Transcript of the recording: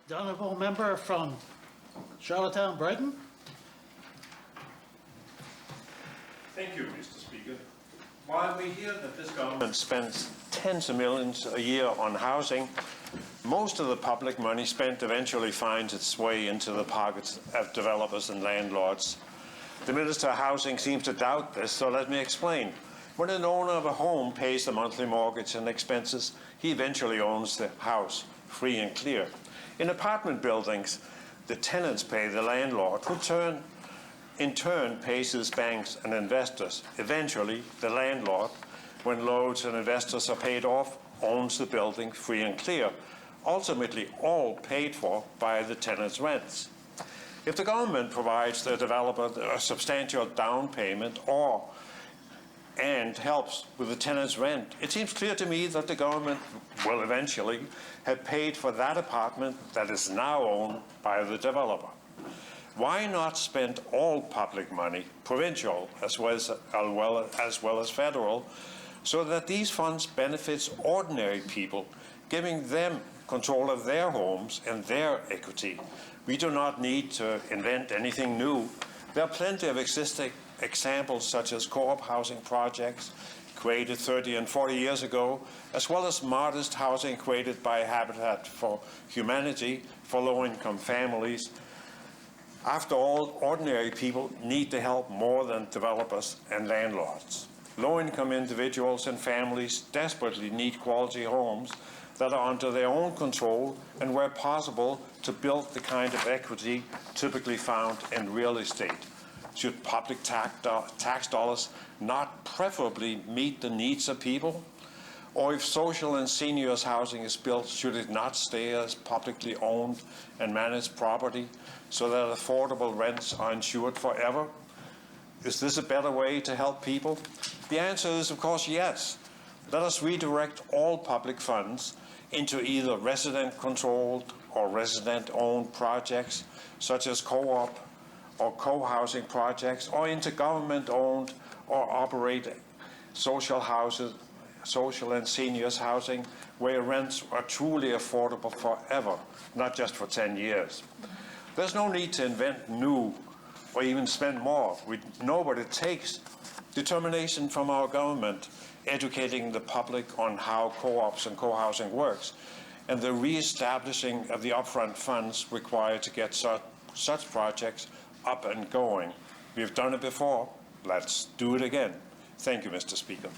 The honourable member from Charlottetown-Brighton. Thank you, Mr. Speaker. While we hear that this government spends tens of millions a year on housing, most of the public money spent eventually finds its way into the pockets of developers and landlords. The Minister of Housing seems to doubt this, so let me explain. When an owner of a home pays the monthly mortgage and expenses, he eventually owns the house, free and clear. In apartment buildings, the tenants pay the landlord, who in turn pays his banks and investors. Eventually, the landlord, when loans and investors are paid off, owns the building free and clear, ultimately all paid for by the tenant's rents. If the government provides the developer a substantial down payment and helps with the tenant's rent, it seems clear to me that the government will eventually have paid for that apartment that is now owned by the developer. Why not spend all public money, provincial as well as federal, so that these funds benefits ordinary people, giving them control of their homes and their equity? We do not need to invent anything new. There are plenty of existing examples such as co-op housing projects created 30 and 40 years ago, as well as modest housing created by Habitat for Humanity for low-income families. After all, ordinary people need the help more than developers and landlords. Low-income individuals and families desperately need quality homes that are under their own control and, where possible, to build the kind of equity typically found in real estate. Should public tax dollars not preferably meet the needs of people? Or if social and seniors housing is built, should it not stay as publicly owned and managed property so that affordable rents are ensured forever? Is this a better way to help people? The answer is, of course, yes. Let us redirect all public funds into either resident-controlled or resident-owned projects, such as co-op or co-housing projects, or into government-owned or operated social and seniors housing, where rents are truly affordable forever, not just for 10 years. There's no need to invent new or even spend more. We know what it takes. Determination from our government, educating the public on how co-ops and co-housing works, and the re-establishing of the upfront funds required to get such projects up and going. We've done it before. Let's do it again. Thank you, Mr. Speaker.